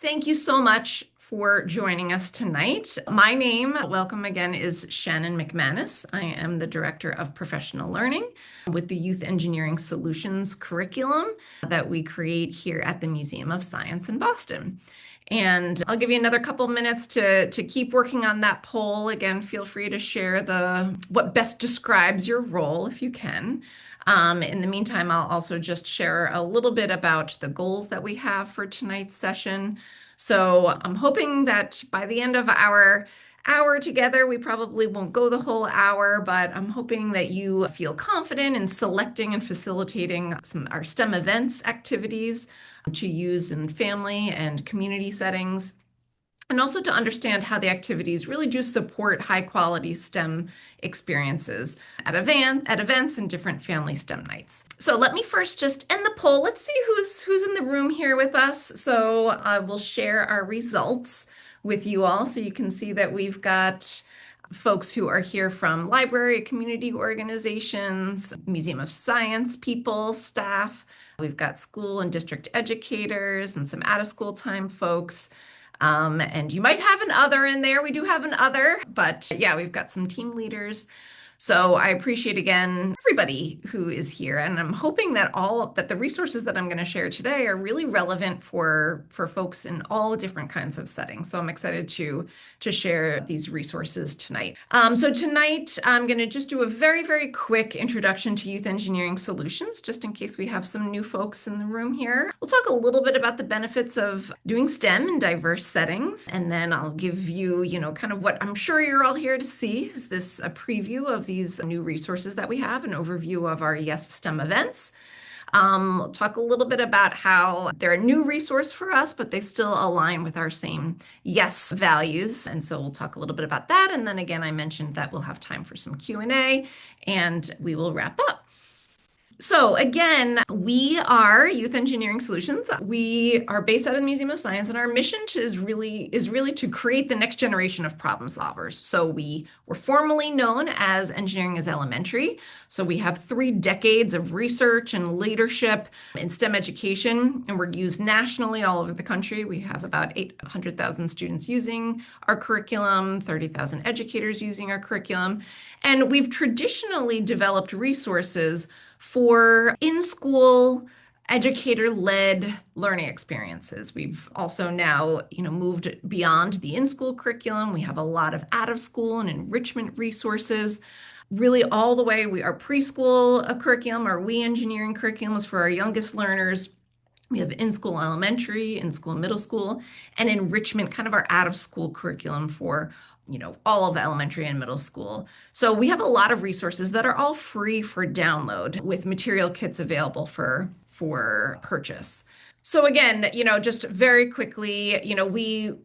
Thank you so much for joining us tonight. My name, welcome again, is Shannon McManus. I am the Director of Professional Learning with the Youth Engineering Solutions curriculum that we create here at the Museum of Science in Boston. And I'll give you another couple minutes to keep working on that poll. Again, feel free to share what best describes your role if you can. In the meantime, I'll also just share a little bit about the goals that we have for tonight's session. So I'm hoping that by the end of our hour together, we probably won't go the whole hour, but I'm hoping that you feel confident in selecting and facilitating our STEM events activities to use in family and community settings, and also to understand how the activities really do support high quality STEM experiences at events and different family STEM nights. So let me first just end the poll. Let's see who's in the room here with us. So I will share our results with you all so you can see that we've got folks who are here from library, community organizations, Museum of Science people, staff. We've got school and district educators and some out-of-school time folks. And you might have an other in there. We do have an other, but yeah, we've got some team leaders. So I appreciate again everybody who is here, and I'm hoping that the resources that I'm going to share today are really relevant for folks in all different kinds of settings. So I'm excited to share these resources tonight. So tonight I'm going to just do a very, very quick introduction to Youth Engineering Solutions, just in case we have some new folks in the room here. We'll talk a little bit about the benefits of doing STEM in diverse settings, and then I'll give you, kind of what I'm sure you're all here to see. Is this a preview of these new resources that we have, an overview of our Yes STEM events. We'll talk a little bit about how they're a new resource for us, but they still align with our same Yes values. And so we'll talk a little bit about that. And then again, I mentioned that we'll have time for some Q&A and we will wrap up. So again, we are Youth Engineering Solutions. We are based out of the Museum of Science, and our mission is really to create the next generation of problem solvers. So we were formerly known as Engineering is Elementary. So we have 3 decades of research and leadership in STEM education, and we're used nationally all over the country. We have about 800,000 students using our curriculum, 30,000 educators using our curriculum, and we've traditionally developed resources for in-school educator-led learning experiences. We've also now, moved beyond the in-school curriculum. We have a lot of out-of-school and enrichment resources, really all the way. Our preschool curriculum, our We Engineering curriculum is for our youngest learners. We have in-school elementary, in-school middle school, and enrichment, kind of our out-of-school curriculum for all of elementary and middle school. So we have a lot of resources that are all free for download with material kits available for purchase. So again, just very quickly,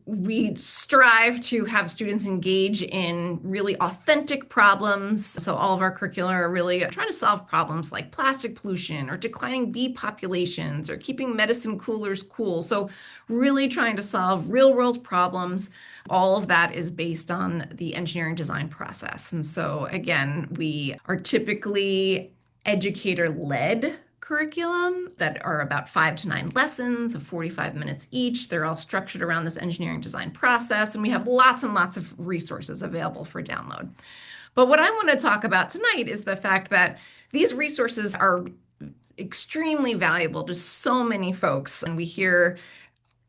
we strive to have students engage in really authentic problems. So all of our curricula are really trying to solve problems like plastic pollution or declining bee populations or keeping medicine coolers cool. So really trying to solve real world problems. All of that is based on the engineering design process. And so again, we are typically educator-led curriculum that are about 5 to 9 lessons of 45 minutes each. They're all structured around this engineering design process, and we have lots and lots of resources available for download. But what I want to talk about tonight is the fact that these resources are extremely valuable to so many folks, and we hear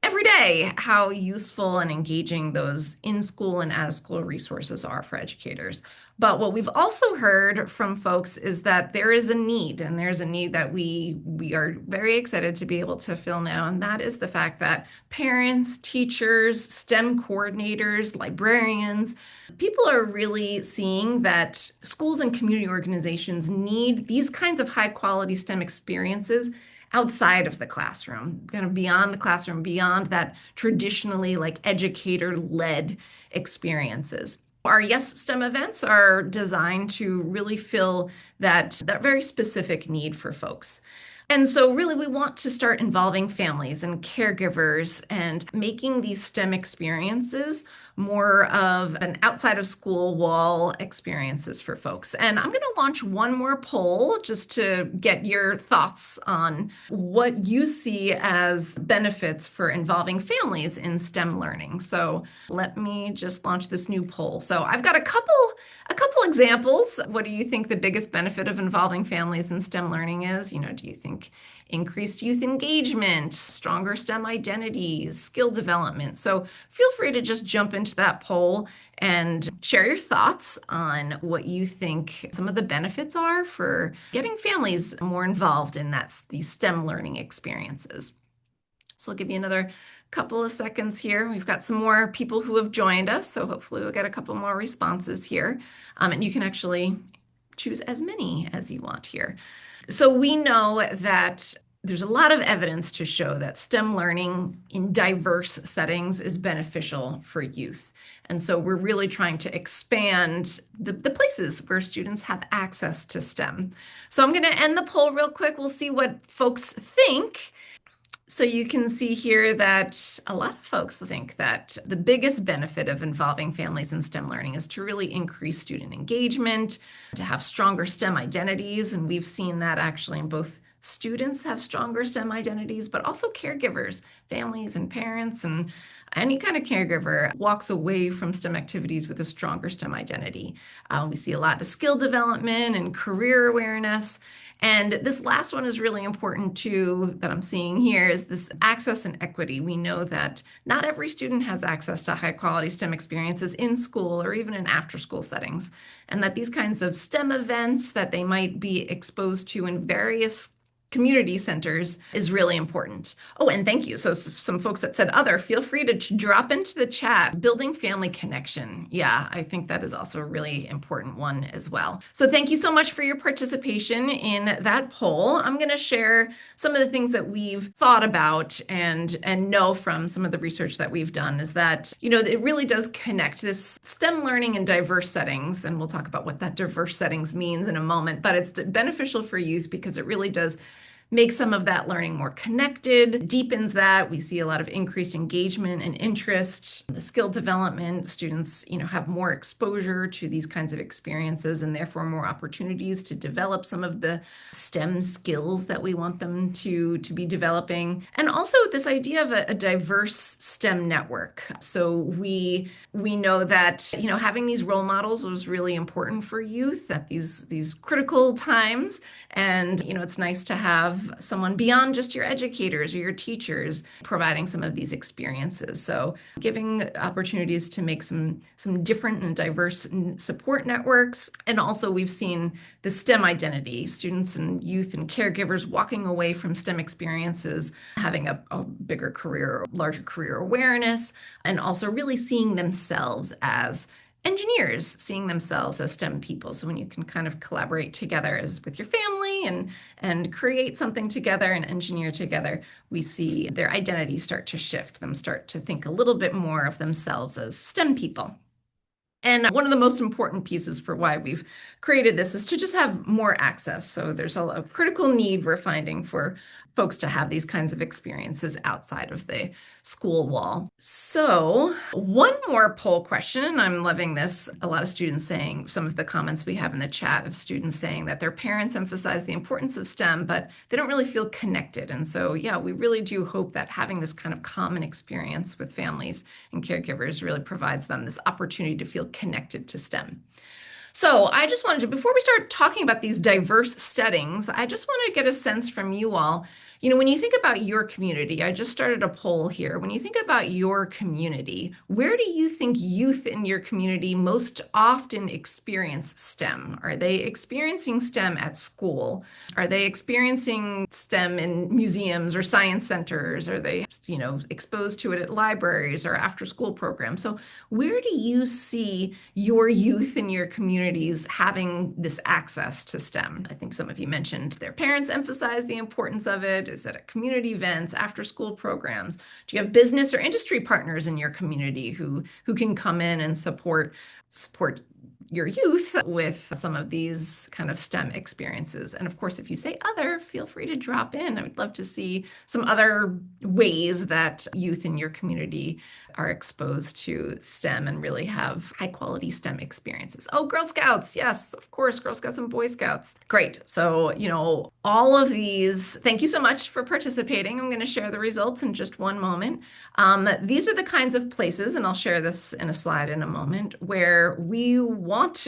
every day how useful and engaging those in-school and out-of-school resources are for educators. But what we've also heard from folks is that there is a need, and there's a need that we are very excited to be able to fill now, and that is the fact that parents, teachers, STEM coordinators, librarians, people are really seeing that schools and community organizations need these kinds of high-quality STEM experiences outside of the classroom, kind of beyond the classroom, beyond that traditionally educator-led experiences. Our Yes STEM events are designed to really fill that very specific need for folks. And so, really, we want to start involving families and caregivers and making these STEM experiences more of an outside of school wall experiences for folks. And I'm going to launch one more poll just to get your thoughts on what you see as benefits for involving families in STEM learning. So let me just launch this new poll. So I've got a couple examples. What do you think the biggest benefit of involving families in STEM learning is? Do you think increased youth engagement, stronger STEM identities, skill development? So feel free to just jump into that poll and share your thoughts on what you think some of the benefits are for getting families more involved in these STEM learning experiences. So I'll give you another couple of seconds here. We've got some more people who have joined us, so hopefully we'll get a couple more responses here. And you can actually choose as many as you want here. So we know that there's a lot of evidence to show that STEM learning in diverse settings is beneficial for youth. And so we're really trying to expand the places where students have access to STEM. So I'm going to end the poll real quick. We'll see what folks think. So you can see here that a lot of folks think that the biggest benefit of involving families in STEM learning is to really increase student engagement, to have stronger STEM identities. And we've seen that actually in both students have stronger STEM identities, but also caregivers, families and parents, and any kind of caregiver walks away from STEM activities with a stronger STEM identity. We see a lot of skill development and career awareness. And this last one is really important too, that I'm seeing here, is this access and equity. We know that not every student has access to high quality STEM experiences in school or even in after school settings, and that these kinds of STEM events that they might be exposed to in various community centers is really important. Oh, and thank you. So some folks that said other, feel free to drop into the chat. Building family connection. Yeah, I think that is also a really important one as well. So thank you so much for your participation in that poll. I'm going to share some of the things that we've thought about and know from some of the research that we've done is that, it really does connect this STEM learning in diverse settings. And we'll talk about what that diverse settings means in a moment, but it's beneficial for youth because it really does make some of that learning more connected, deepens that. We see a lot of increased engagement and interest. The skill development, students, have more exposure to these kinds of experiences and therefore more opportunities to develop some of the STEM skills that we want them to be developing. And also this idea of a diverse STEM network. So we know that, having these role models was really important for youth at these critical times. And, it's nice to have someone beyond just your educators or your teachers providing some of these experiences. So giving opportunities to make some different and diverse support networks. And also we've seen the STEM identity, students and youth and caregivers walking away from STEM experiences, having a bigger career, larger career awareness, and also really seeing themselves as engineers, seeing themselves as STEM people. So when you can kind of collaborate together as with your family and create something together and engineer together, we see their identities start to shift, them start to think a little bit more of themselves as STEM people. And one of the most important pieces for why we've created this is to just have more access. So there's a critical need we're finding for folks to have these kinds of experiences outside of the school wall. So one more poll question, and I'm loving this. A lot of students saying, some of the comments we have in the chat of students saying that their parents emphasize the importance of STEM, but they don't really feel connected. And so, yeah, we really do hope that having this kind of common experience with families and caregivers really provides them this opportunity to feel connected to STEM. So I just wanted to, before we start talking about these diverse settings, I just wanted to get a sense from you all. When you think about your community, I just started a poll here. When you think about your community, where do you think youth in your community most often experience STEM? Are they experiencing STEM at school? Are they experiencing STEM in museums or science centers? Are they, exposed to it at libraries or after school programs? So where do you see your youth in your communities having this access to STEM? I think some of you mentioned their parents emphasize the importance of it. Is it at community events, after school programs? Do you have business or industry partners in your community who can come in and support your youth with some of these kind of STEM experiences. And of course, if you say other, feel free to drop in. I would love to see some other ways that youth in your community are exposed to STEM and really have high quality STEM experiences. Oh, Girl Scouts. Yes, of course, Girl Scouts and Boy Scouts. Great. So, all of these, thank you so much for participating. I'm going to share the results in just one moment. These are the kinds of places, and I'll share this in a slide in a moment, where we want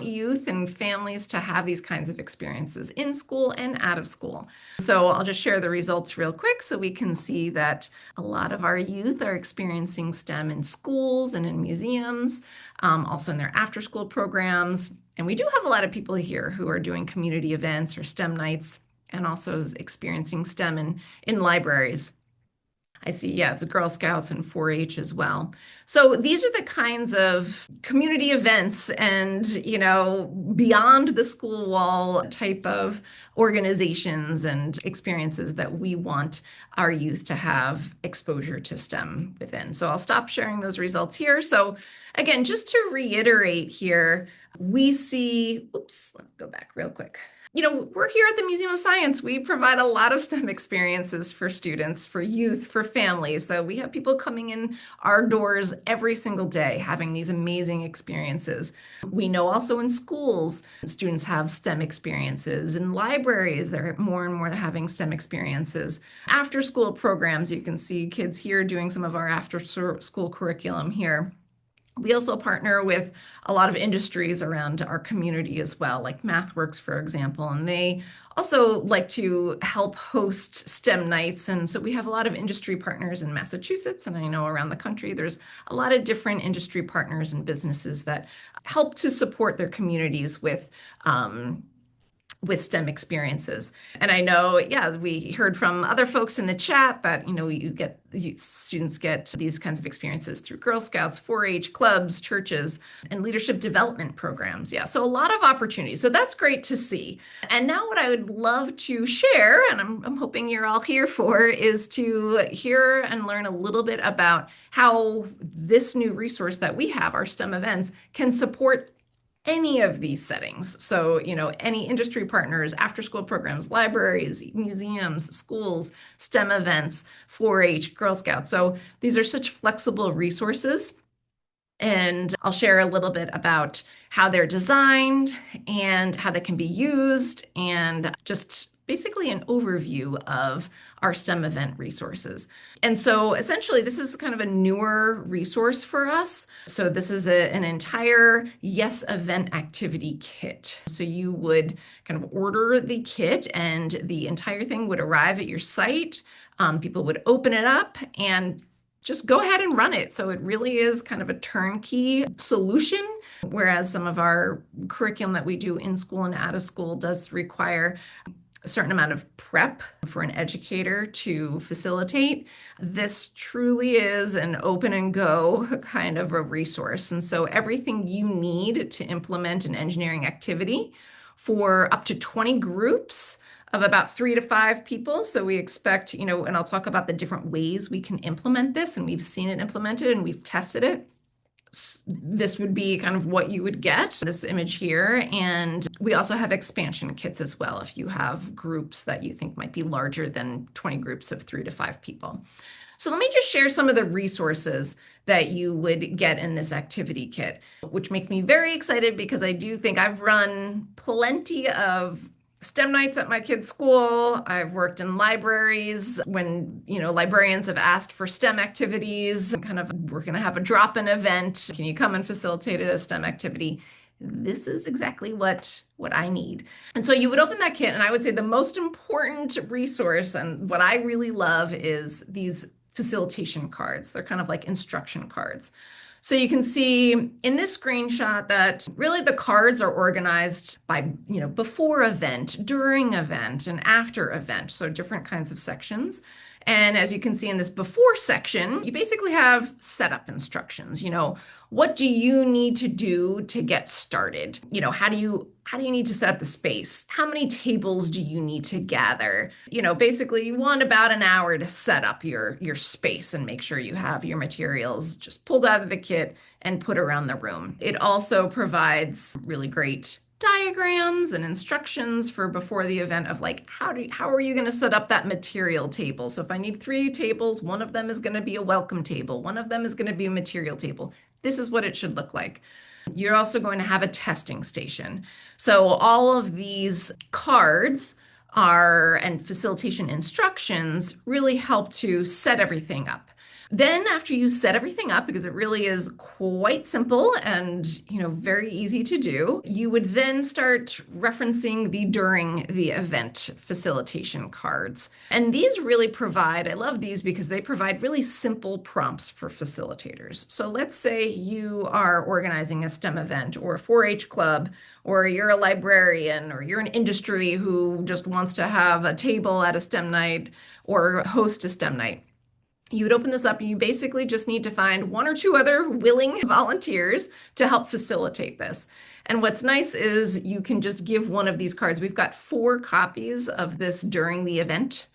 youth and families to have these kinds of experiences in school and out of school. So I'll just share the results real quick so we can see that a lot of our youth are experiencing STEM in schools and in museums, also in their after school programs. And we do have a lot of people here who are doing community events or STEM nights and also experiencing STEM in libraries. I see, yeah, it's Girl Scouts and 4-H as well. So these are the kinds of community events and, beyond the school wall type of organizations and experiences that we want our youth to have exposure to STEM within. So I'll stop sharing those results here. So again, just to reiterate here, we see, oops, let me go back real quick. We're here at the Museum of Science. We provide a lot of STEM experiences for students, for youth, for families. So we have people coming in our doors every single day having these amazing experiences. We know also in schools, students have STEM experiences. In libraries, they're more and more having STEM experiences. After school programs, you can see kids here doing some of our after school curriculum here. We also partner with a lot of industries around our community as well, like MathWorks, for example, and they also like to help host STEM nights. And so we have a lot of industry partners in Massachusetts, and I know around the country, there's a lot of different industry partners and businesses that help to support their communities with STEM experiences. And I know, yeah, we heard from other folks in the chat that, students get these kinds of experiences through Girl Scouts, 4-H clubs, churches, and leadership development programs. Yeah, so a lot of opportunities. So that's great to see. And now what I would love to share, and I'm hoping you're all here for, is to hear and learn a little bit about how this new resource that we have, our STEM events, can support any of these settings. So, any industry partners, after school programs, libraries, museums, schools, STEM events, 4-H, Girl Scouts. So these are such flexible resources. And I'll share a little bit about how they're designed and how they can be used, and just basically an overview of our STEM event resources. And so essentially, this is kind of a newer resource for us. So this is an entire Yes Event activity kit. So you would kind of order the kit and the entire thing would arrive at your site. People would open it up and just go ahead and run it. So it really is kind of a turnkey solution, whereas some of our curriculum that we do in school and out of school does require a certain amount of prep for an educator to facilitate. This truly is an open and go kind of a resource. And so everything you need to implement an engineering activity for up to 20 groups of about 3 to 5 people. So we expect, and I'll talk about the different ways we can implement this, and we've seen it implemented and we've tested it. This would be kind of what you would get, this image here. And we also have expansion kits as well, if you have groups that you think might be larger than 20 groups of 3 to 5 people. So let me just share some of the resources that you would get in this activity kit, which makes me very excited because I do think I've run plenty of STEM nights at my kids' school. I've worked in libraries when, librarians have asked for STEM activities, we're going to have a drop-in event. Can you come and facilitate a STEM activity? This is exactly what I need. And so you would open that kit, and I would say the most important resource and what I really love is these facilitation cards. They're kind of like instruction cards. So you can see in this screenshot that really the cards are organized by, before event, during event, and after event. So different kinds of sections. And as you can see in this before section, you basically have setup instructions. What do you need to do to get started? How do you need to set up the space? How many tables do you need to gather? Basically you want about an hour to set up your space and make sure you have your materials just pulled out of the kit and put around the room. It also provides really great diagrams and instructions for before the event of like how are you going to set up that material table. So if I need 3 tables, one of them is going to be a welcome table, one of them is going to be a material table. This is what it should look like. You're also going to have a testing station. So all of these cards and facilitation instructions really help to set everything up. Then after you set everything up, because it really is quite simple and, very easy to do, you would then start referencing the during the event facilitation cards. And these really I love these because they provide really simple prompts for facilitators. So let's say you are organizing a STEM event or a 4-H club, or you're a librarian, or you're an industry who just wants to have a table at a STEM night or host a STEM night. You would open this up and you basically just need to find 1 or 2 other willing volunteers to help facilitate this. And what's nice is you can just give one of these cards. We've got 4 copies of this during the event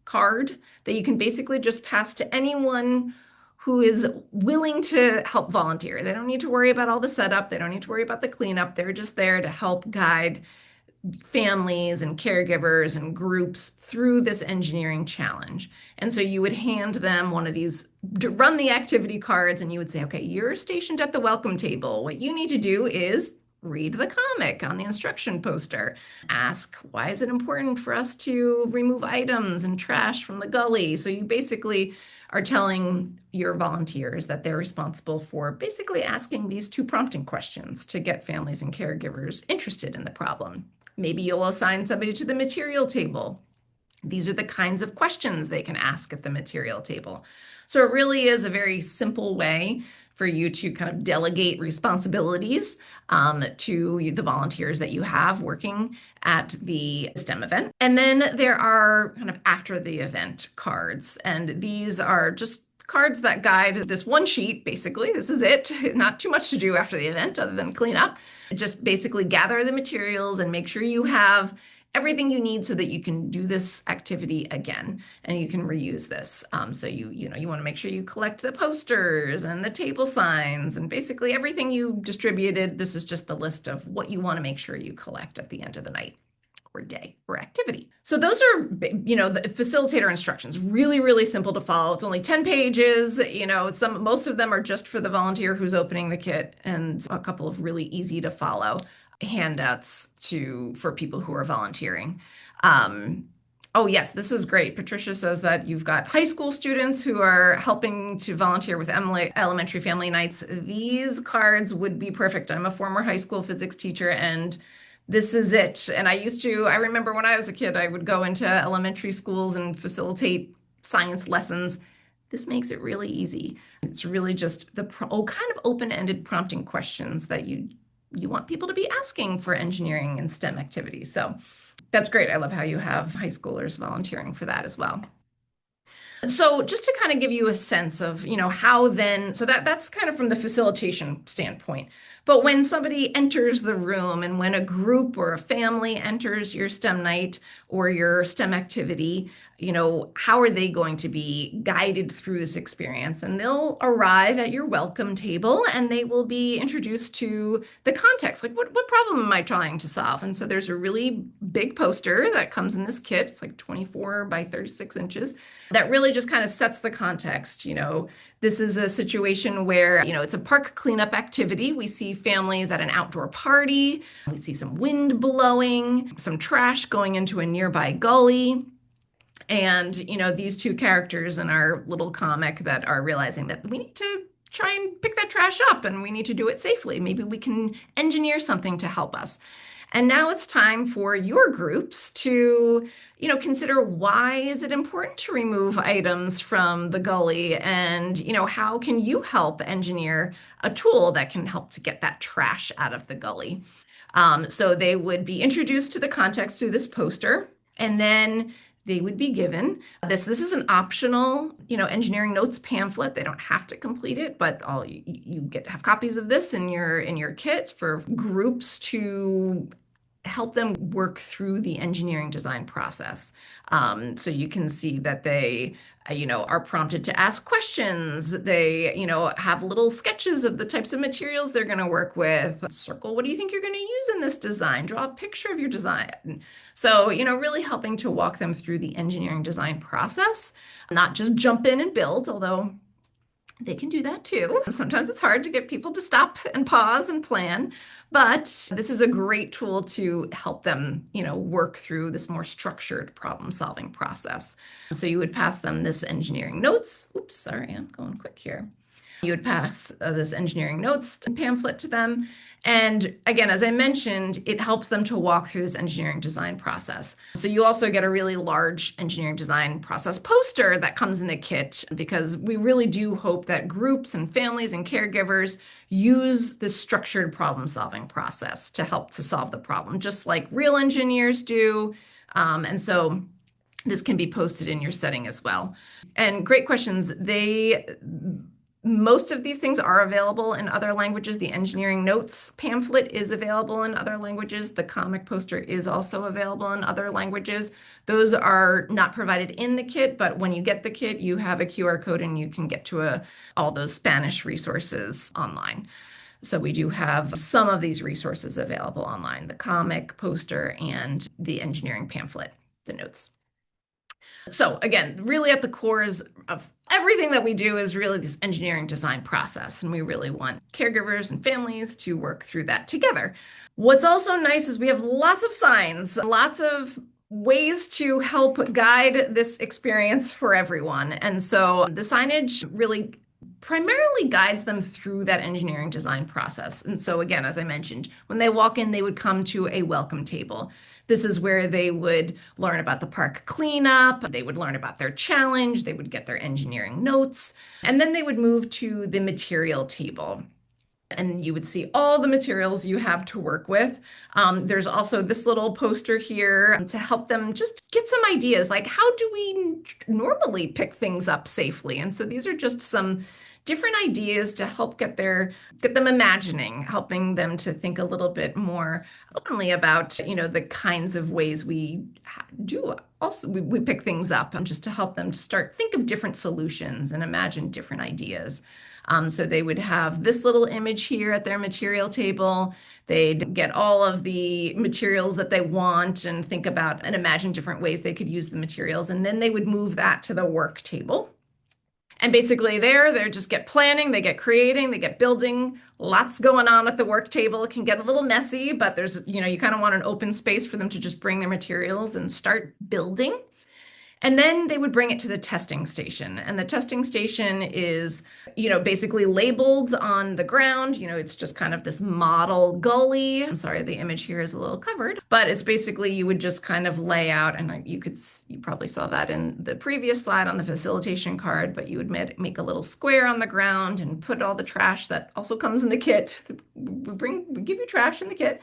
card that you can basically just pass to anyone who is willing to help volunteer. They don't need to worry about all the setup. They don't need to worry about the cleanup. They're just there to help guide families and caregivers and groups through this engineering challenge. And so you would hand them one of these to run the activity cards, and you would say, okay, you're stationed at the welcome table. What you need to do is read the comic on the instruction poster. Ask, why is it important for us to remove items and trash from the gully? So you basically are telling your volunteers that they're responsible for basically asking these 2 prompting questions to get families and caregivers interested in the problem. Maybe you'll assign somebody to the material table. These are the kinds of questions they can ask at the material table. So it really is a very simple way for you to kind of delegate responsibilities to the volunteers that you have working at the STEM event. And then there are kind of after the event cards. And these are just cards that guide this one sheet, basically. This is it. Not too much to do after the event other than clean up. Just basically gather the materials and make sure you have everything you need so that you can do this activity again and you can reuse this. So you want to make sure you collect the posters and the table signs and basically everything you distributed. This is just the list of what you want to make sure you collect at the end of the night or day or activity. So those are, the facilitator instructions, really, really simple to follow. It's only 10 pages. Most of them are just for the volunteer who's opening the kit, and a couple of really easy to follow handouts for people who are volunteering. Oh yes, this is great. Patricia says that you've got high school students who are helping to volunteer with elementary family nights. These cards would be perfect. I'm a former high school physics teacher, and this is it. And I remember when I was a kid, I would go into elementary schools and facilitate science lessons. This makes it really easy. It's really just kind of open-ended prompting questions that you want people to be asking for engineering and STEM activities. So that's great. I love how you have high schoolers volunteering for that as well. So just to kind of give you a sense of, how then, so that's kind of from the facilitation standpoint. But when somebody enters the room and when a group or a family enters your STEM night or your STEM activity, how are they going to be guided through this experience? And they'll arrive at your welcome table and they will be introduced to the context. Like, what problem am I trying to solve? And so there's a really big poster that comes in this kit. It's like 24 by 36 inches that really just kind of sets the context. This is a situation where, it's a park cleanup activity. We see families at an outdoor party. We see some wind blowing, some trash going into a nearby gully. And, these 2 characters in our little comic that are realizing that we need to try and pick that trash up and we need to do it safely. Maybe we can engineer something to help us. And now it's time for your groups to, consider why is it important to remove items from the gully, and, how can you help engineer a tool that can help to get that trash out of the gully? So they would be introduced to the context through this poster, and then they would be given this is an optional, engineering notes pamphlet. They don't have to complete it, but all you get to have copies of this in your kit for groups to help them work through the engineering design process. So you can see that they, are prompted to ask questions. They, have little sketches of the types of materials they're going to work with. Circle, what do you think you're going to use in this design? Draw a picture of your design. So, really helping to walk them through the engineering design process, not just jump in and build, although they can do that too. Sometimes it's hard to get people to stop and pause and plan, but this is a great tool to help them, work through this more structured problem-solving process. So you would pass them this engineering notes. Oops, sorry, I'm going quick here. You would pass this engineering notes pamphlet to them. And again, as I mentioned, it helps them to walk through this engineering design process. So you also get a really large engineering design process poster that comes in the kit, because we really do hope that groups and families and caregivers use this structured problem-solving process to help to solve the problem, just like real engineers do. And so this can be posted in your setting as well. And great questions. Most of these things are available in other languages. The engineering notes pamphlet is available in other languages. The comic poster is also available in other languages. Those are not provided in the kit, but when you get the kit, you have a QR code and you can get to all those Spanish resources online. So we do have some of these resources available online: the comic poster and the engineering pamphlet, the notes. So again, really at the core of everything that we do is really this engineering design process, and we really want caregivers and families to work through that together. What's also nice is we have lots of signs, lots of ways to help guide this experience for everyone. And so the signage really primarily guides them through that engineering design process. And so again, as I mentioned, when they walk in, they would come to a welcome table. This is where they would learn about the park cleanup, they would learn about their challenge, they would get their engineering notes, and then they would move to the material table. And you would see all the materials you have to work with. There's also this little poster here to help them just get some ideas, like how do we normally pick things up safely? And so these are just some different ideas to help get them imagining, helping them to think a little bit more openly about, the kinds of ways we do also we pick things up, just to help them to think of different solutions and imagine different ideas. So they would have this little image here at their material table. They'd get all of the materials that they want and think about and imagine different ways they could use the materials. And then they would move that to the work table. And basically they just get planning, they get creating, they get building, lots going on at the work table. It can get a little messy, but there's, you kind of want an open space for them to just bring their materials and start building. And then they would bring it to the testing station. And the testing station is, basically labeled on the ground. It's just kind of this model gully. I'm sorry, the image here is a little covered, but it's basically, you would just kind of lay out, and you probably saw that in the previous slide on the facilitation card, but you would make a little square on the ground and put all the trash that also comes in the kit. We give you trash in the kit.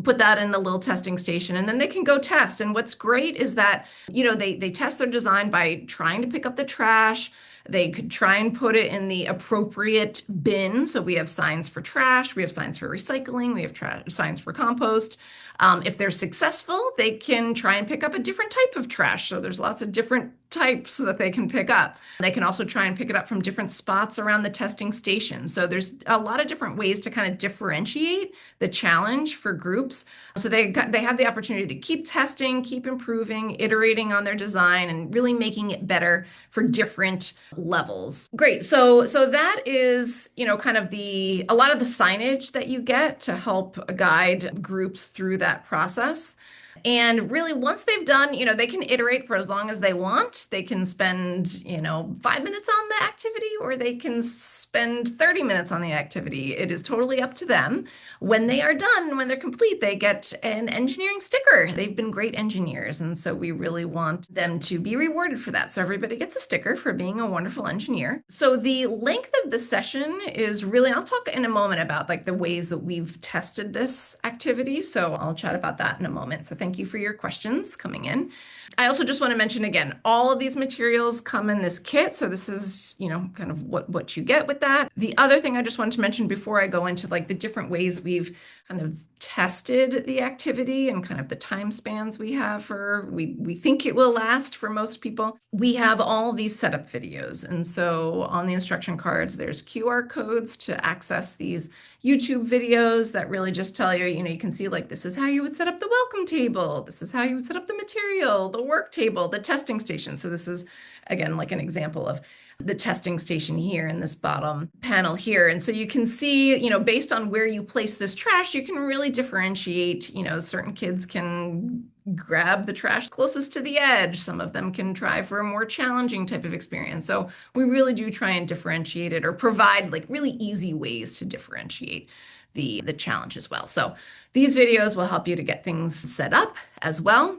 Put that in the little testing station, and then they can go test. And what's great is that, they test their design by trying to pick up the trash. They could try and put it in the appropriate bin. So we have signs for trash, we have signs for recycling, we have signs for compost. If they're successful, they can try and pick up a different type of trash. So there's lots of different types that they can pick up. They can also try and pick it up from different spots around the testing station. So there's a lot of different ways to kind of differentiate the challenge for groups. So they have the opportunity to keep testing, keep improving, iterating on their design, and really making it better for different levels. Great. So that is, kind of a lot of the signage that you get to help guide groups through that process. And really, once they've done, they can iterate for as long as they want. They can spend, 5 minutes on the activity, or they can spend 30 minutes on the activity. It is totally up to them. When they are done, when they're complete, they get an engineering sticker. They've been great engineers. And so we really want them to be rewarded for that. So everybody gets a sticker for being a wonderful engineer. So the length of the session is really, I'll talk in a moment about the ways that we've tested this activity. So I'll chat about that in a moment. So thank thank you for your questions coming in. I also just want to mention again, all of these materials come in this kit. So this is, kind of what you get with that. The other thing I just wanted to mention before I go into like the different ways we've kind of tested the activity and kind of the time spans we have for, we think it will last for most people. We have all these setup videos. And so on the instruction cards, there's QR codes to access these YouTube videos that really just tell you, you can see like, this is how you would set up the welcome table. This is how you would set up the material, the work table, the testing station. So this is, again, like an example of the testing station here in this bottom panel here. And so you can see, based on where you place this trash, you can really differentiate, certain kids can grab the trash closest to the edge. Some of them can try for a more challenging type of experience. So we really do try and differentiate it or provide like really easy ways to differentiate the challenge as well. So these videos will help you to get things set up as well.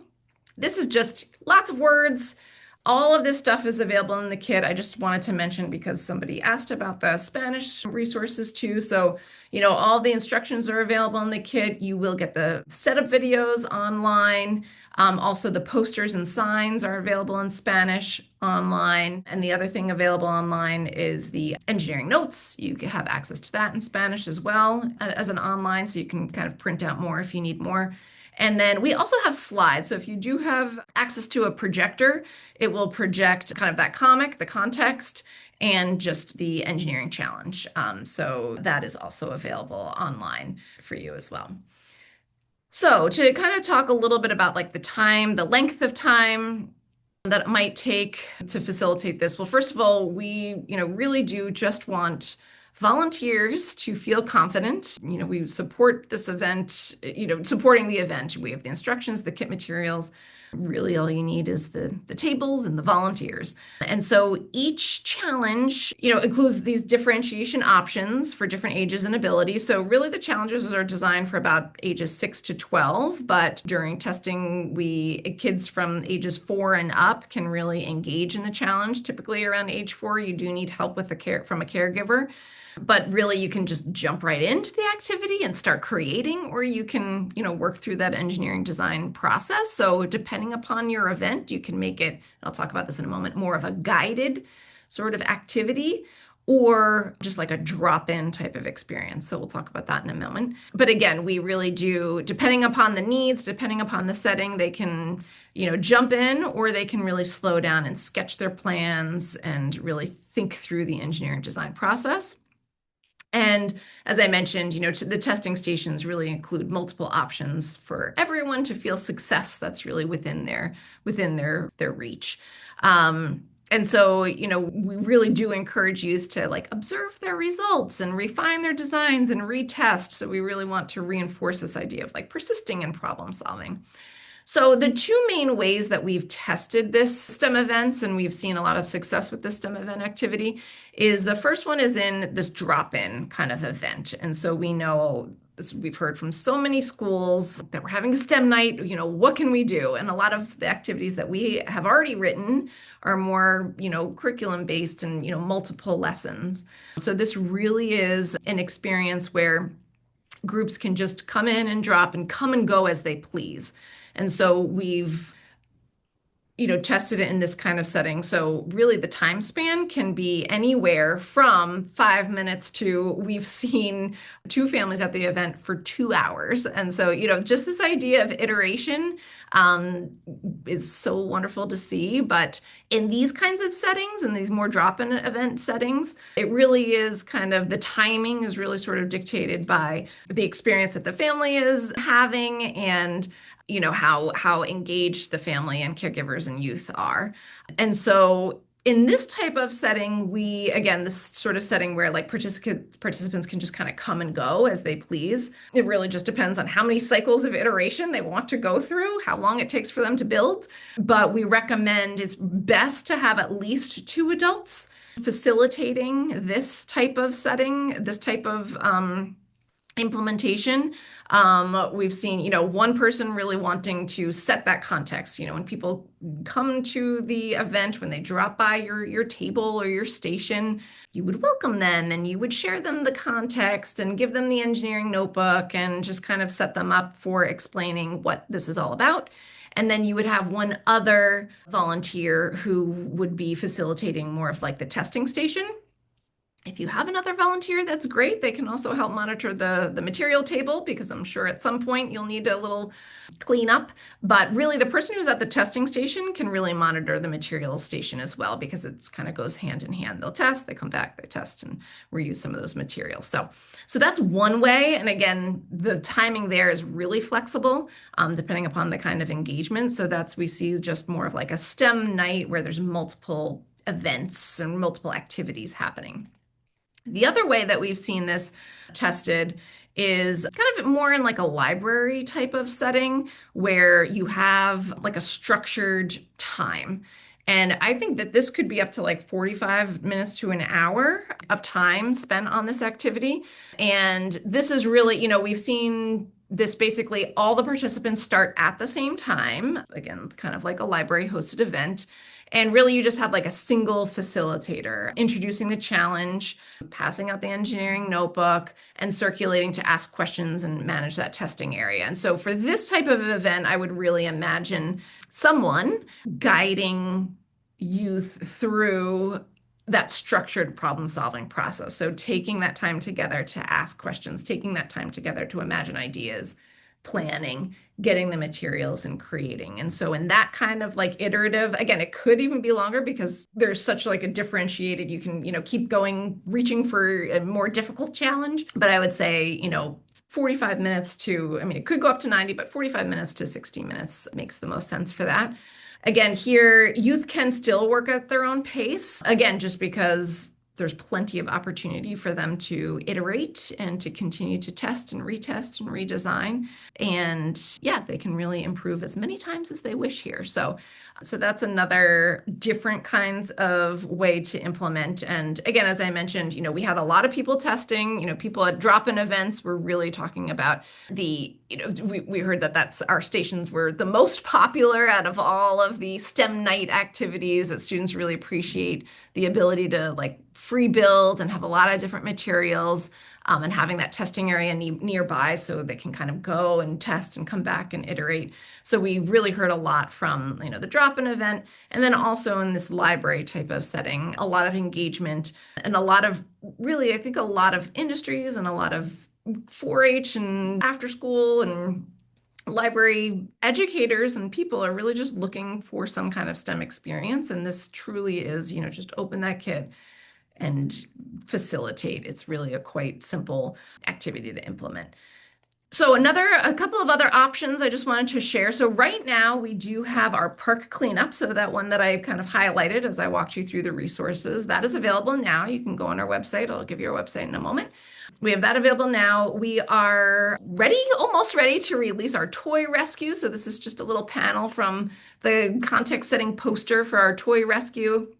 This is just lots of words. All of this stuff is available in the kit. I just wanted to mention because somebody asked about the Spanish resources too. So, all the instructions are available in the kit. You will get the setup videos online. Also, the posters and signs are available in Spanish online. And the other thing available online is the engineering notes. You can have access to that in Spanish as well as an online, so you can kind of print out more if you need more. And then we also have slides. So if you do have access to a projector, it will project kind of that comic, the context, and just the engineering challenge. So that is also available online for you as well. So to kind of talk a little bit about like the length of time that it might take to facilitate this. Well, first of all, we, really do just want volunteers to feel confident. We support this event, supporting the event. We have the instructions, the kit materials. Really all you need is the tables and the volunteers. And so each challenge, includes these differentiation options for different ages and abilities. So really the challenges are designed for about ages 6 to 12, but during testing, kids from ages 4 and up can really engage in the challenge. Typically around age 4, you do need help from a caregiver. But really, you can just jump right into the activity and start creating, or you can, work through that engineering design process. So depending upon your event, you can make it, I'll talk about this in a moment, more of a guided sort of activity, or just like a drop-in type of experience. So we'll talk about that in a moment. But again, we really do, depending upon the needs, depending upon the setting, they can, jump in, or they can really slow down and sketch their plans and really think through the engineering design process. And as I mentioned, the testing stations really include multiple options for everyone to feel success that's really within their reach. And so, we really do encourage youth to like observe their results and refine their designs and retest. So we really want to reinforce this idea of like persisting in problem solving. So the two main ways that we've tested this STEM events, and we've seen a lot of success with the STEM event activity, is the first one is in this drop-in kind of event. And so we know, we've heard from so many schools that we're having a STEM night, what can we do? And a lot of the activities that we have already written are more, curriculum-based and, multiple lessons. So this really is an experience where groups can just come in and drop and come and go as they please. And so we've, tested it in this kind of setting. So really the time span can be anywhere from 5 minutes to, we've seen 2 families at the event for 2 hours. And so, just this idea of iteration is so wonderful to see. But in these kinds of settings, in these more drop-in event settings, it really is kind of, the timing is really sort of dictated by the experience that the family is having and how engaged the family and caregivers and youth are. And so in this type of setting, this sort of setting where like participants can just kind of come and go as they please. It really just depends on how many cycles of iteration they want to go through, how long it takes for them to build. But we recommend it's best to have at least 2 adults facilitating this type of setting, this type of implementation. We've seen, one person really wanting to set that context. When people come to the event, when they drop by your table or your station, you would welcome them and you would share them the context and give them the engineering notebook and just kind of set them up for explaining what this is all about. And then you would have one other volunteer who would be facilitating more of like the testing station. If you have another volunteer, that's great. They can also help monitor the material table because I'm sure at some point you'll need a little cleanup. But really, the person who's at the testing station can really monitor the materials station as well because it kind of goes hand in hand. They'll test, they come back, they test and reuse some of those materials. So that's one way. And again, the timing there is really flexible depending upon the kind of engagement. So we see just more of like a STEM night where there's multiple events and multiple activities happening. The other way that we've seen this tested is kind of more in like a library type of setting where you have like a structured time. And I think that this could be up to like 45 minutes to an hour of time spent on this activity. And this is really, we've seen this basically all the participants start at the same time, again, kind of like a library hosted event. And really, you just have like a single facilitator introducing the challenge, passing out the engineering notebook, and circulating to ask questions and manage that testing area. And so for this type of event, I would really imagine someone guiding youth through that structured problem-solving process. So taking that time together to ask questions, taking that time together to imagine ideas, planning, getting the materials and creating. And so in that kind of like iterative, again, it could even be longer because there's such like a differentiated, you can, keep going, reaching for a more difficult challenge. But I would say, 45 minutes to, it could go up to 90, but 45 minutes to 60 minutes makes the most sense for that. Again, here, youth can still work at their own pace. Again, just because there's plenty of opportunity for them to iterate and to continue to test and retest and redesign. And yeah, they can really improve as many times as they wish here. So that's another different kinds of way to implement. And again, as I mentioned, we had a lot of people testing, people at drop-in events were really talking about we heard that our stations were the most popular out of all of the STEM night activities, that students really appreciate the ability to like free build and have a lot of different materials and having that testing area nearby so they can kind of go and test and come back and iterate. So we really heard a lot from, the drop-in event, and then also in this library type of setting, a lot of engagement and a lot of really, I think a lot of industries and a lot of 4-H and after school and library educators and people are really just looking for some kind of STEM experience. And this truly is, just open that kit and facilitate. It's really a quite simple activity to implement. So a couple of other options I just wanted to share. So right now we do have our park cleanup. So that one that I kind of highlighted as I walked you through the resources, that is available now. You can go on our website. I'll give you our website in a moment. We have that available now. We are almost ready to release our toy rescue. So this is just a little panel from the context setting poster for our toy rescue,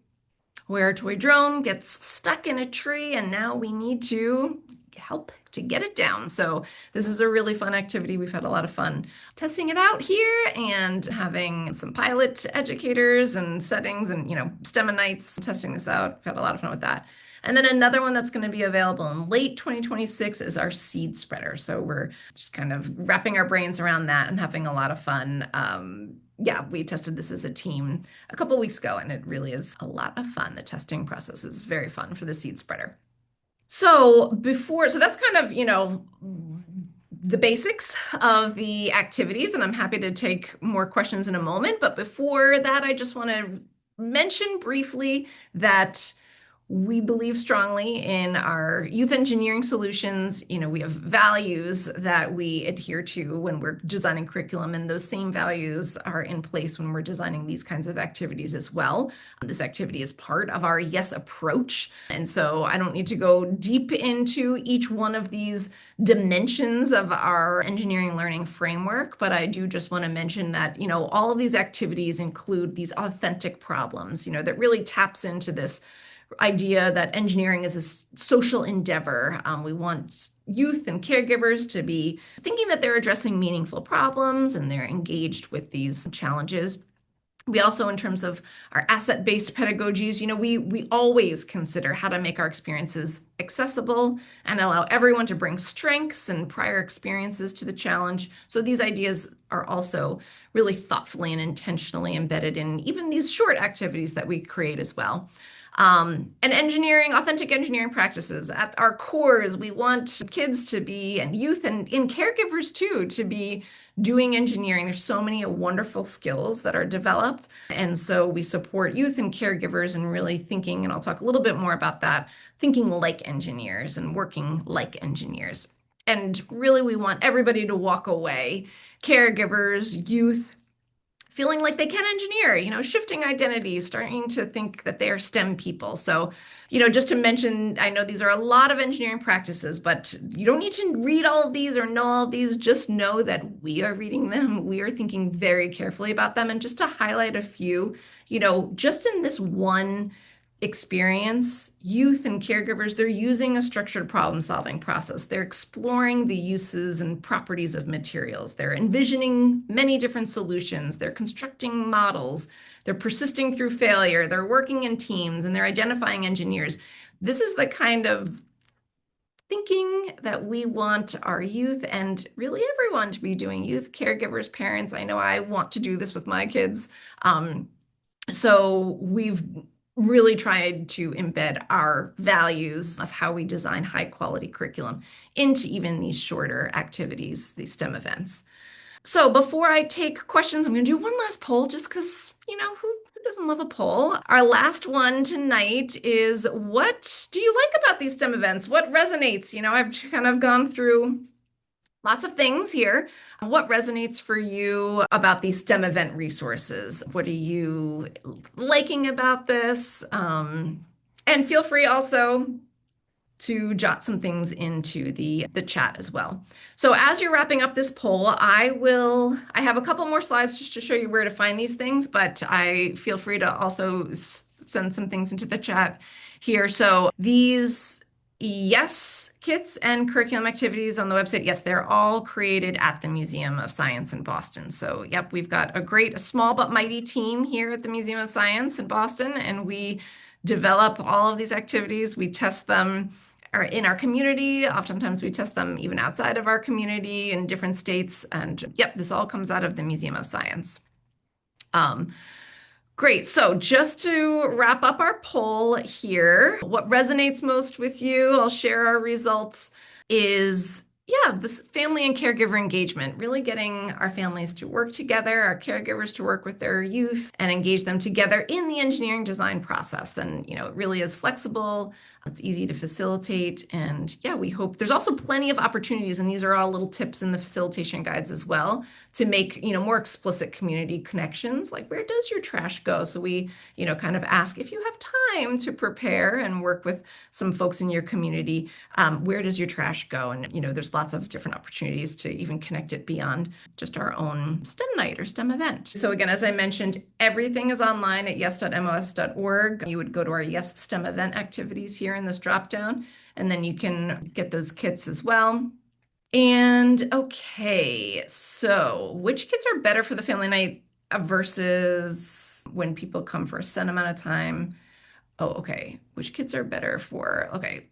where a toy drone gets stuck in a tree and now we need to help to get it down. So this is a really fun activity. We've had a lot of fun testing it out here and having some pilot educators and settings and, STEM nights testing this out. We've had a lot of fun with that. And then another one that's going to be available in late 2026 is our seed spreader. So we're just kind of wrapping our brains around that and having a lot of fun. We tested this as a team a couple of weeks ago, and it really is a lot of fun. The testing process is very fun for the seed spreader. So that's kind of, the basics of the activities, and I'm happy to take more questions in a moment. But before that, I just want to mention briefly that we believe strongly in our youth engineering solutions. We have values that we adhere to when we're designing curriculum, and those same values are in place when we're designing these kinds of activities as well. This activity is part of our YES approach. And so I don't need to go deep into each one of these dimensions of our engineering learning framework, but I do just want to mention that, all of these activities include these authentic problems, that really taps into this idea that engineering is a social endeavor. We want youth and caregivers to be thinking that they're addressing meaningful problems and they're engaged with these challenges. We also, in terms of our asset-based pedagogies, we always consider how to make our experiences accessible and allow everyone to bring strengths and prior experiences to the challenge. So these ideas are also really thoughtfully and intentionally embedded in even these short activities that we create as well. And engineering, authentic engineering practices. At our cores, we want kids to be, and youth and caregivers too, to be doing engineering. There's so many wonderful skills that are developed. And so we support youth and caregivers in really thinking, and I'll talk a little bit more about that, thinking like engineers and working like engineers. And really, we want everybody to walk away, caregivers, youth, feeling like they can engineer, shifting identities, starting to think that they are STEM people. So, just to mention, I know these are a lot of engineering practices, but you don't need to read all of these or know all of these. Just know that we are reading them. We are thinking very carefully about them. And just to highlight a few, just in this one experience, youth and caregivers, they're using a structured problem-solving process. They're exploring the uses and properties of materials. They're envisioning many different solutions. They're constructing models. They're persisting through failure. They're working in teams, and they're identifying engineers. This is the kind of thinking that we want our youth and really everyone to be doing. Youth, caregivers, parents. I know I want to do this with my kids. So we've really tried to embed our values of how we design high quality curriculum into even these shorter activities, these STEM events. So before I take questions, I'm going to do one last poll just because, who doesn't love a poll? Our last one tonight is, what do you like about these STEM events? What resonates? I've kind of gone through lots of things here. What resonates for you about these STEM event resources? What are you liking about this? And feel free also to jot some things into the chat as well. So as you're wrapping up this poll, I have a couple more slides just to show you where to find these things, but I feel free to also send some things into the chat here. So these yes kits and curriculum activities on the website, yes, they're all created at the Museum of Science in Boston. So yep, we've got a small but mighty team here at the Museum of Science in Boston, and we develop all of these activities. We test them in our community. Oftentimes we test them even outside of our community in different states. And yep, this all comes out of the Museum of Science. Great. So just to wrap up our poll here, what resonates most with you, I'll share our results, is this family and caregiver engagement, really getting our families to work together, our caregivers to work with their youth and engage them together in the engineering design process. And, it really is flexible. It's easy to facilitate. And we hope there's also plenty of opportunities, and these are all little tips in the facilitation guides as well, to make, more explicit community connections, like where does your trash go? So we, kind of ask if you have time to prepare and work with some folks in your community, where does your trash go? And, there's lots of different opportunities to even connect it beyond just our own STEM night or STEM event. So again, as I mentioned, everything is online at yes.mos.org. You would go to our Yes STEM event activities here in this dropdown, and then you can get those kits as well. And okay, so which kits are better for the family night versus when people come for a set amount of time? Oh, okay. Which kits are better for, okay.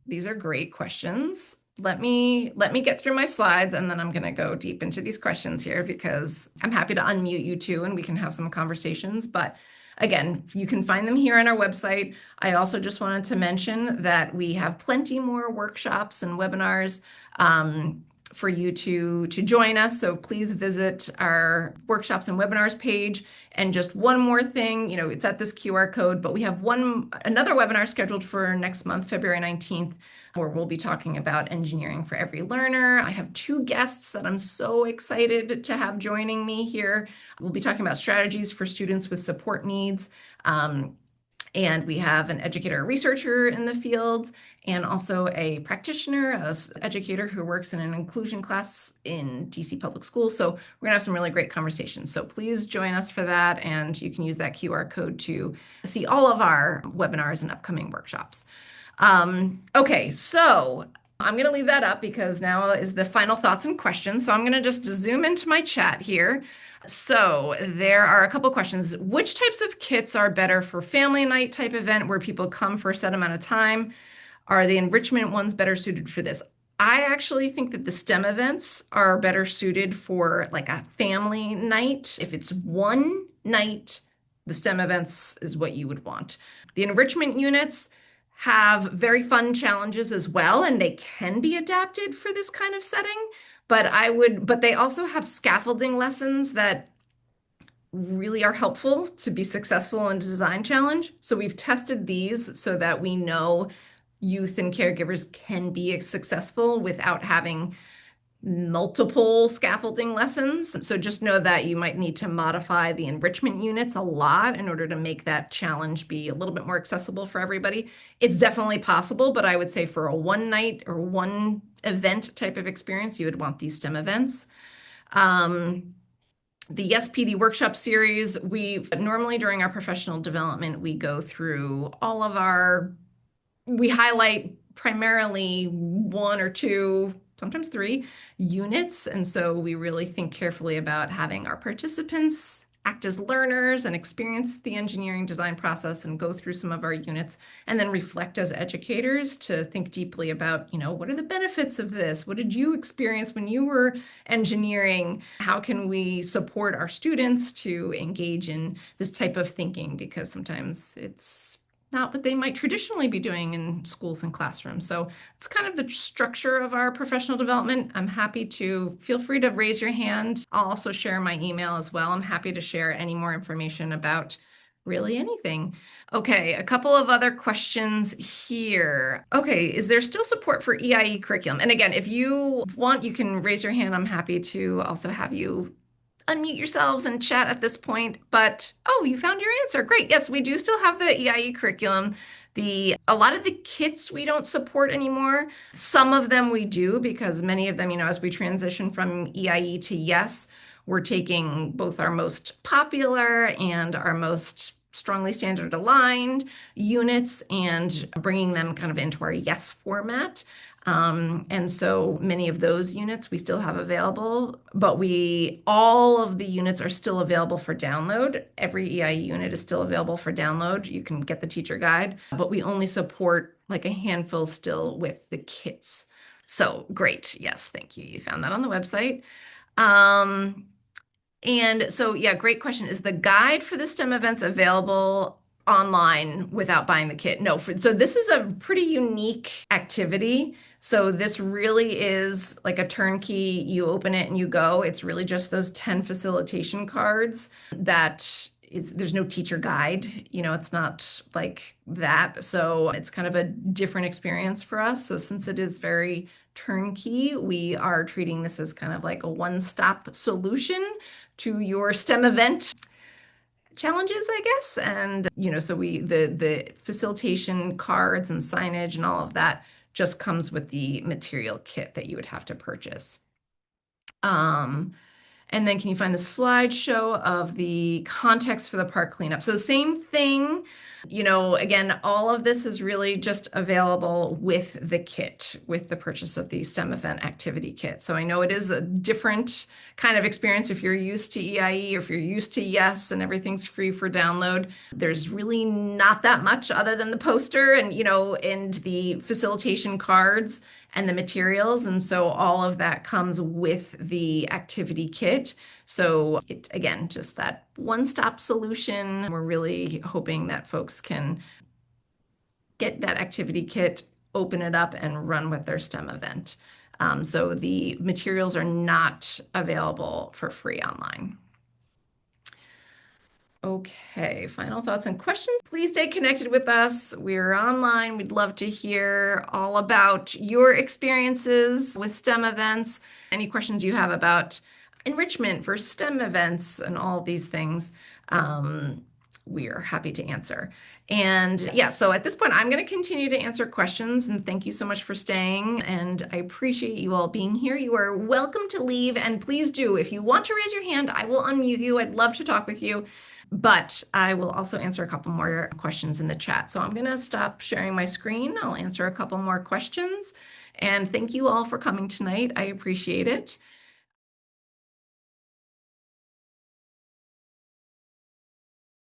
These are great questions. Let me get through my slides, and then I'm going to go deep into these questions here, because I'm happy to unmute you too, and we can have some conversations. But again, you can find them here on our website. I also just wanted to mention that we have plenty more workshops and webinars for you to join us. So please visit our workshops and webinars page. And just one more thing, it's at this QR code, but we have another webinar scheduled for next month, February 19th, where we'll be talking about engineering for every learner. I have 2 guests that I'm so excited to have joining me here. We'll be talking about strategies for students with support needs. And we have an educator researcher in the field and also a practitioner, educator who works in an inclusion class in DC public schools. So we're gonna have some really great conversations. So please join us for that. And you can use that QR code to see all of our webinars and upcoming workshops. Okay, so I'm going to leave that up because now is the final thoughts and questions. So I'm going to just zoom into my chat here. So there are a couple questions. Which types of kits are better for family night type event where people come for a set amount of time? Are the enrichment ones better suited for this? I actually think that the STEM events are better suited for like a family night. If it's one night, the STEM events is what you would want. The enrichment units have very fun challenges as well, and they can be adapted for this kind of setting. But they also have scaffolding lessons that really are helpful to be successful in a design challenge. So we've tested these so that we know youth and caregivers can be successful without having multiple scaffolding lessons. So just know that you might need to modify the enrichment units a lot in order to make that challenge be a little bit more accessible for everybody. It's definitely possible, but I would say for a one night or one event type of experience, you would want these STEM events. The Yes PD workshop series, we normally during our professional development, we go through all of we highlight primarily one or two, sometimes three units. And so we really think carefully about having our participants act as learners and experience the engineering design process and go through some of our units and then reflect as educators to think deeply about, what are the benefits of this? What did you experience when you were engineering? How can we support our students to engage in this type of thinking? Because sometimes it's not what they might traditionally be doing in schools and classrooms. So it's kind of the structure of our professional development. I'm happy to feel free to raise your hand. I'll also share my email as well. I'm happy to share any more information about really anything. Okay, a couple of other questions here. Okay, is there still support for EIE curriculum? And again, if you want, you can raise your hand. I'm happy to also have you unmute yourselves and chat at this point. But you found your answer. Great. Yes, we do still have the EIE curriculum. A lot of the kits we don't support anymore. Some of them we do because many of them, as we transition from EIE to Yes, we're taking both our most popular and our most strongly standard aligned units and bringing them kind of into our Yes format. And so many of those units we still have available, but all of the units are still available for download. Every EIE unit is still available for download. You can get the teacher guide, but we only support like a handful still with the kits. So great. Yes, thank you. You found that on the website. And so, yeah, great question. Is the guide for the STEM events available online without buying the kit? No. So this is a pretty unique activity. So this really is like a turnkey. You open it and you go. It's really just those 10 facilitation cards there's no teacher guide. It's not like that. So it's kind of a different experience for us. So since it is very turnkey, we are treating this as kind of like a one-stop solution to your STEM event challenges, I guess. And, so the facilitation cards and signage and all of that just comes with the material kit that you would have to purchase. And then can you find the slideshow of the context for the park cleanup? So same thing, again, all of this is really just available with the kit, with the purchase of the STEM event activity kit. So I know it is a different kind of experience if you're used to EIE or if you're used to Yes and everything's free for download. There's really not that much other than the poster and, and the facilitation cards and the materials. And so all of that comes with the activity kit. So again, just that one-stop solution. We're really hoping that folks can get that activity kit, open it up, and run with their STEM event. So the materials are not available for free online. Okay, final thoughts and questions. Please stay connected with us. We're online. We'd love to hear all about your experiences with STEM events. Any questions you have about enrichment for STEM events and all of these things. we are happy to answer. And yeah, so at this point, I'm going to continue to answer questions. And thank you so much for staying. And I appreciate you all being here. You are welcome to leave. And please do, if you want to raise your hand, I will unmute you. I'd love to talk with you. But I will also answer a couple more questions in the chat. So I'm going to stop sharing my screen. I'll answer a couple more questions. And thank you all for coming tonight. I appreciate it.